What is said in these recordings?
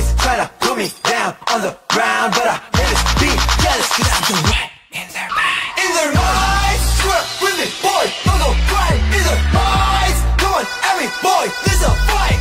always try to put me down on the ground, but I haters be jealous cause I'm the right in their mind. In their minds, swear with me, boy, don't go cry. In their minds, come on at me, boy, there's a fight.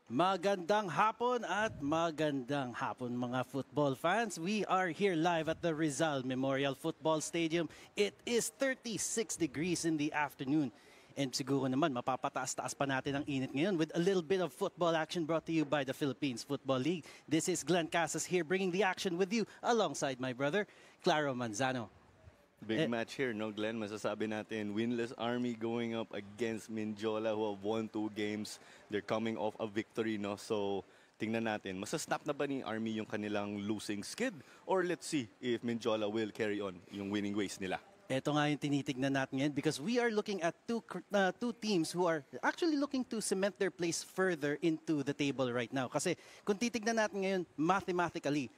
Magandang hapon at magandang hapon mga football fans. We are here live at the Rizal Memorial Football Stadium. It is 36 degrees in the afternoon. And siguro naman mapapataas-taas pa natin ang init ngayon with a little bit of football action brought to you by the Philippines Football League. This is Glenn Casas here bringing the action with you alongside my brother, Claro Manzano. Big match here, no, Glenn? Masasabi natin, winless Army going up against Mindiola who have won 2 games. They're coming off a victory, no? So, tingnan natin, masasnap na ba ni Army yung kanilang losing skid? Or let's see if Mindiola will carry on yung winning ways nila. Ito nga yung tinitignan natin ngayon because we are looking at two teams who are actually looking to cement their place further into the table right now. Kasi kung titignan natin ngayon, mathematically,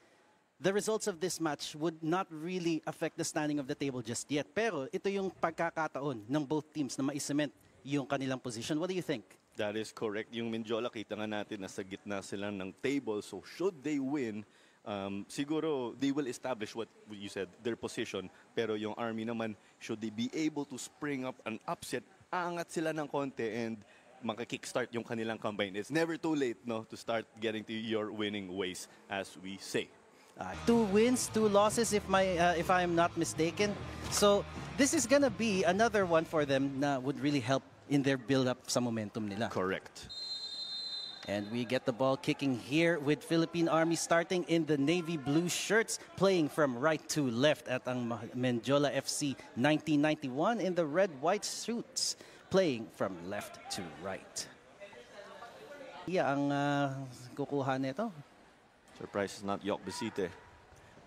the results of this match would not really affect the standing of the table just yet. Pero ito yung pagkakataon ng both teams na ma-cement yung kanilang position. What do you think? That is correct. Yung Mindiola, kita nga natin nasa gitna sila ng table. So should they win, siguro they will establish what you said, their position. Pero yung Army naman, should they be able to spring up an upset, aangat sila ng konti and maka-kickstart yung kanilang combine. It's never too late, no, to start getting to your winning ways, as we say. 2 wins, 2 losses if I am not mistaken. So this is gonna be another one for them na would really help in their build-up sa momentum nila. Correct. And we get the ball kicking here with Philippine Army starting in the navy blue shirts, playing from right to left at ang Mindiola FC 1991 in the red-white suits, playing from left to right. Yeah, ang kukuha nito. Surprise is not Yok Besite.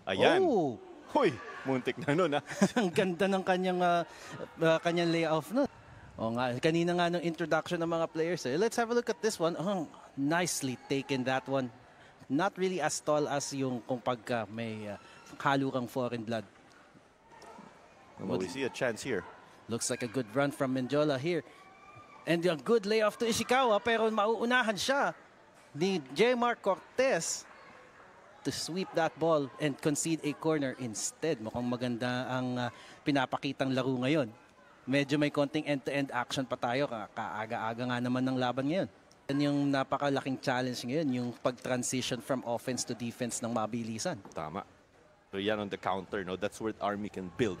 Ayan. Oh! Hoy, muntik na nun, ha? Ang ganda ng kanyang layoff nun. O nga, kanina nga nung introduction ng mga players. Let's have a look at this one. Oh, nicely taken that one. Not really as tall as yung kung pagka may halo kang foreign blood. Well, we see a chance here. Looks like a good run from Mindiola here. And a good layoff to Ishikawa, pero mauunahan siya ni J. Mark Cortez to sweep that ball and concede a corner instead. Mukhang maganda ang pinapakitang laro ngayon. Medyo may konting end-to-end action pa tayo. Kaaga-aga nga naman ng laban ngayon. Yan yung napakalaking challenge ngayon, yung pag-transition from offense to defense ng mabilisan. Tama. So yan on the counter, no? That's where the Army can build.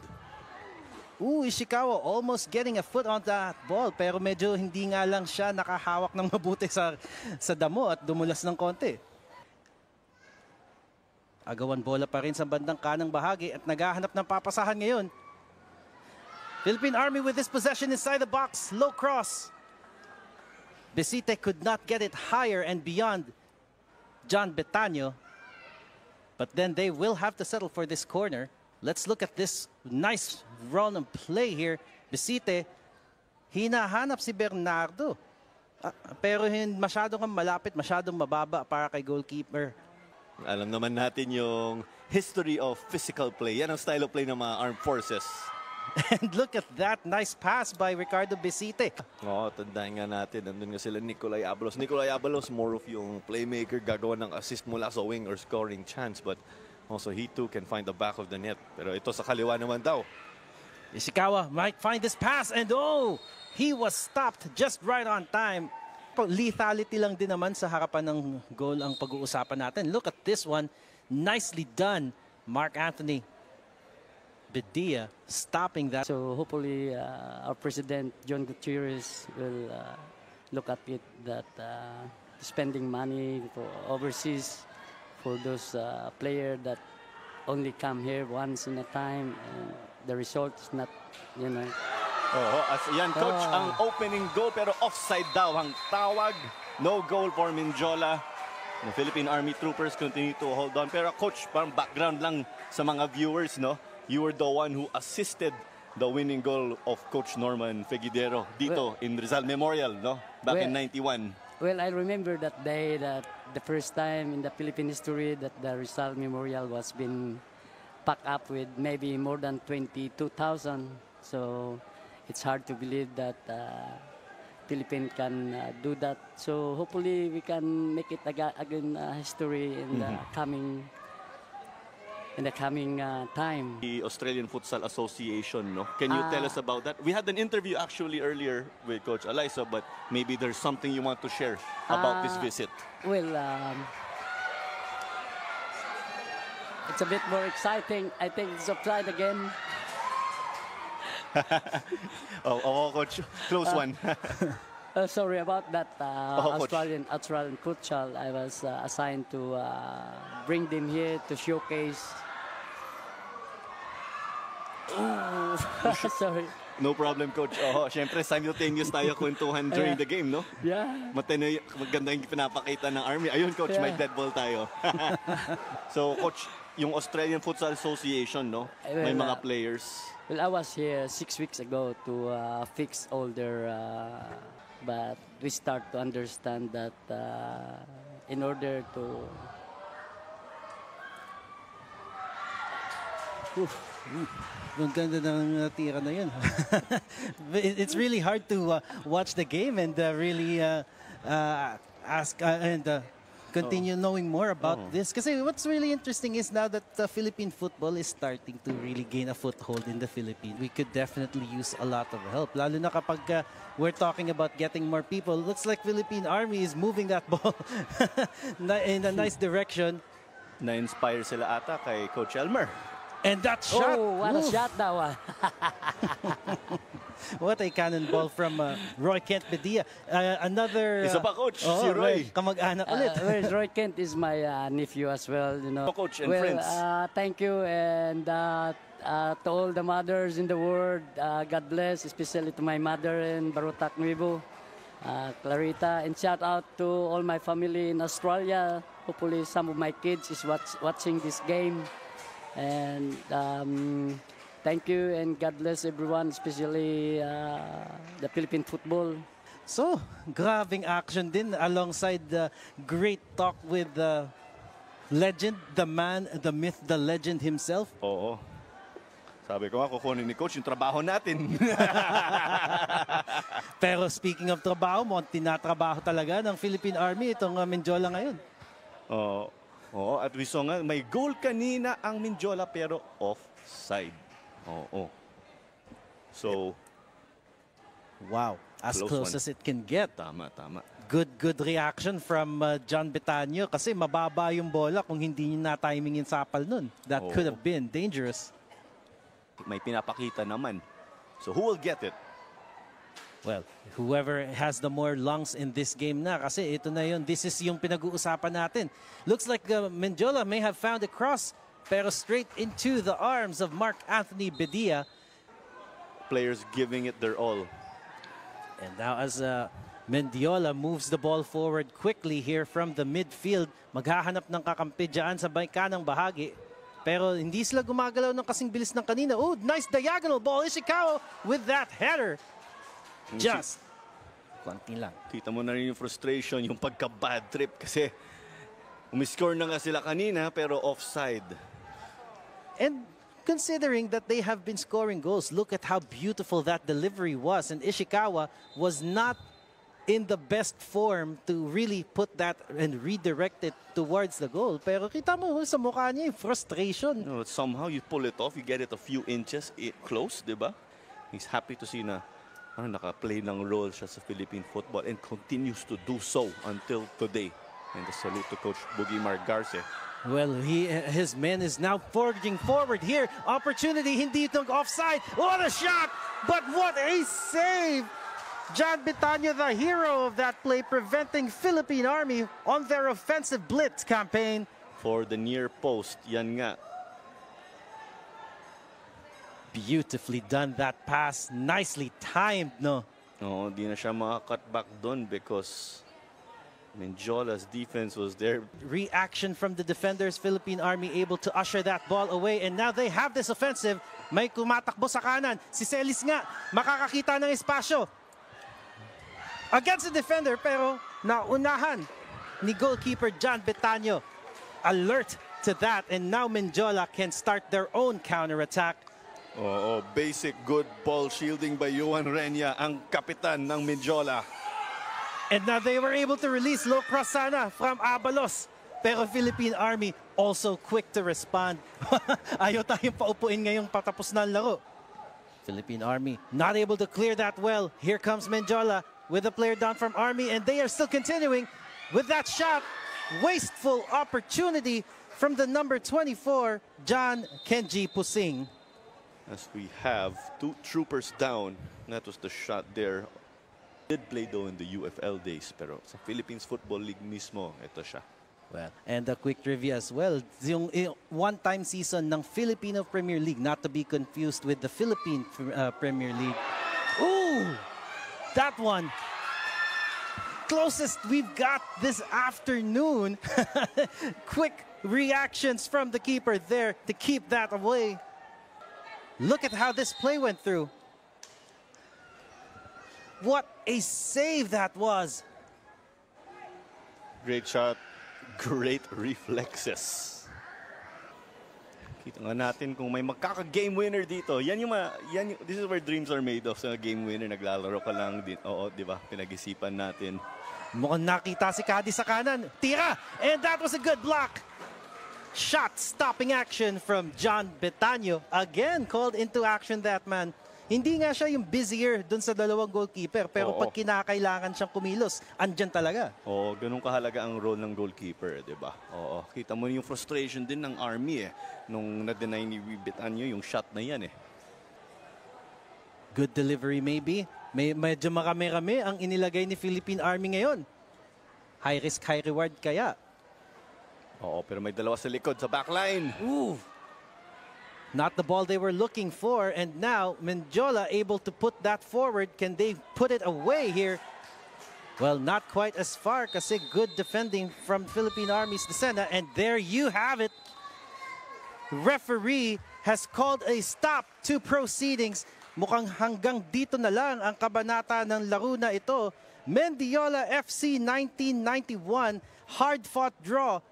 Ooh, Ishikawa almost getting a foot on that ball, pero medyo hindi nga lang siya nakahawak ng mabuti sa damo at dumulas ng konti. Agawan bola pa rin sa bandang kanang bahagi at naghahanap ng papasahan ngayon. Philippine Army with this possession inside the box. Low cross. Besite could not get it higher and beyond John Betano. But then they will have to settle for this corner. Let's look at this nice run and play here. Besite, hinahanap si Bernardo. Pero masyadong malapit, masyadong mababa para kay goalkeeper. Alam naman natin yung history of physical play. Yan ang style of play ng mga armed forces. And look at that nice pass by Ricardo Besite. Oo, tandaan nga natin. Nandun nga sila Nicolay Abalos. Nicolay Abalos, more of yung playmaker, gagawa ng assist mula sa wing or scoring chance. But also he too can find the back of the net. Pero ito sa kaliwa naman daw. Ishikawa might find this pass and oh, he was stopped just right on time. Lethality lang din naman sa harapan ng goal ang pag-uusapan natin. Look at this one. Nicely done. Mark Anthony Bedia stopping that. So hopefully our President John Gutierrez will look at it that spending money for overseas for those players that only come here once in a time and the result is not, you know. As yan, coach, ang opening goal pero offside daw ang tawag. No goal for Mindiola. The Philippine Army troopers continue to hold on. Pero coach, parang background lang sa mga viewers, no? You were the one who assisted the winning goal of Coach Norman Fegidero dito in Rizal Memorial, no? Back in 91. Well, I remember that day that the first time in the Philippine history that the Rizal Memorial was been packed up with maybe more than 22,000. So it's hard to believe that Philippines can do that. So hopefully we can make it again history in the coming time. The Australian Futsal Association, no? Can you tell us about that? We had an interview actually earlier with Coach Alyssa, but maybe there's something you want to share about this visit. Well, it's a bit more exciting. I think it's offside again. Coach, close one. Sorry about that. Coach. Australian futsal. I was assigned to bring them here to showcase. Sorry. No problem, Coach. Syempre, simultaneous tayo kwentuhan during the game, no? Yeah. Maganda yung pinapakita ng Army. Ayun, Coach, may dead ball tayo. So, Coach, yung Australian Futsal Association, no? May mga players. Well, I was here 6 weeks ago to fix all their, but we start to understand that in order to Ang ganda ng tira na yun. It's really hard to watch the game and really ask and continue knowing more about this. Kasi what's really interesting is now that Philippine football is starting to really gain a foothold in the Philippines, we could definitely use a lot of help. Lalo na kapag we're talking about getting more people. Looks like Philippine Army is moving that ball in a nice direction. Na-inspire sila ata kay Coach Elmer. And that shot! Oh, what a shot that one. What a cannonball from Roy Kent Bedia. Another... Isa pa, Coach, si Roy. Kamag-anak ulit. Roy Kent is my nephew as well, you know. Coach and friends. Thank you, and to all the mothers in the world, God bless, especially to my mother in Barutak Nuevo, Clarita, and shout out to all my family in Australia. Hopefully some of my kids is watching this game. And thank you and God bless everyone, especially the Philippine football. So, graving action din alongside the great talk with the legend, the man, the myth, the legend himself. Oo. Sabi ko nga, kukunin ni Coach yung trabaho natin. Pero speaking of trabaho, tinatrabaho talaga ng Philippine Army itong Mindiola ngayon. Oo, at we saw nga, may goal kanina ang Mindiola pero offside. Oo. So, wow, as close as it can get. Tama. Good reaction from John Betanyo kasi mababa yung bola kung hindi niya na-timing yung sapal nun. That could have been dangerous. May pinapakita naman. So, who will get it? Well, whoever has the more lungs in this game na kasi ito na yun. This is yung pinag-uusapan natin. Looks like Mindiola may have found a cross pero straight into the arms of Mark Anthony Bedia. Players giving it their all. And now as Mindiola moves the ball forward quickly here from the midfield, maghahanap ng kakampi dyan sa kanang bahagi. Pero hindi sila gumagalaw ng kasing bilis ng kanina. Oh, nice diagonal ball. Ishikawa with that header. Just konti lang. Kita mo na rin yung frustration, yung pagka-bad trip kasi umiscore na nga sila kanina pero offside. And considering that they have been scoring goals, look at how beautiful that delivery was. And Ishikawa was not in the best form to really put that and redirect it towards the goal. Pero kita mo sa mukha niya yung frustration. No, somehow you pull it off, you get it a few inches close, di ba? He's happy to see na naka-play ng role siya sa Philippine football and continues to do so until today. And the salute to Coach Boogie Margarce. Well, his man is now forging forward here. Opportunity, hindi itong offside. What a shot! But what a save! John Betanyo, the hero of that play, preventing Philippine Army on their offensive blitz campaign. For the near post, yan nga. Beautifully done that pass. Nicely timed, no? No, di na siya maka-cut back doon because Mindiola's defense was there. Reaction from the defenders. Philippine Army able to usher that ball away. And now they have this offensive. May kumatakbo sa kanan. Si Celis nga, makakakita ng espasyo. Against the defender, pero naunahan ni goalkeeper John Betanyo. Alert to that. And now Mindiola can start their own counterattack. Oo, basic good ball shielding by Johan Renia, ang kapitan ng Mindiola. And now they were able to release low cross sana from Abalos. Pero Philippine Army also quick to respond. Ayaw tayong paupuin ngayong patapos na ang laro. Philippine Army not able to clear that well. Here comes Mindiola with a player down from Army, and they are still continuing with that shot. Wasteful opportunity from the number 24, John Kenji Pusing. As we have 2 troopers down. That was the shot there. Did play though in the UFL days, pero sa Philippines Football League mismo, ito siya. Well, and a quick trivia as well. Yung one-time season ng Filipino Premier League, not to be confused with the Philippine Premier League. Ooh! That one. Closest we've got this afternoon. Quick reactions from the keeper there to keep that away. Look at how this play went through. What a save that was. Great shot, great reflexes. Kita nga natin kung may magkaka-game winner dito. This is where dreams are made of. Sa game winner, naglalaro ka lang din. Oo, di ba? Pinag-isipan natin. Mukhang nakita si Cady sa kanan. Tira! And that was a good block. Shot stopping action from John Betaño. Again, called into action that man. Hindi nga siya yung busier dun sa dalawang goalkeeper. Pero pag kinakailangan siyang kumilos, andyan talaga. Oo, ganun kahalaga ang role ng goalkeeper, di ba? Oo, kita mo yung frustration din ng Army nung na-deny ni Betaño yung shot na yan Good delivery maybe. Medyo marami-rami ang inilagay ni Philippine Army ngayon. High risk, high reward kaya. Oo, pero may dalawa sa likod, sa backline. Ooh. Not the ball they were looking for, and now Mindiola able to put that forward. Can they put it away here? Well, not quite as far kasi good defending from Philippine Army's Decena, and there you have it. Referee has called a stop to proceedings. Mukhang hanggang dito na lang ang kabanata ng laro na ito. Mendiola FC 1991, hard-fought draw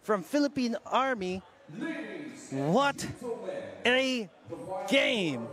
from Philippine Army. What a game!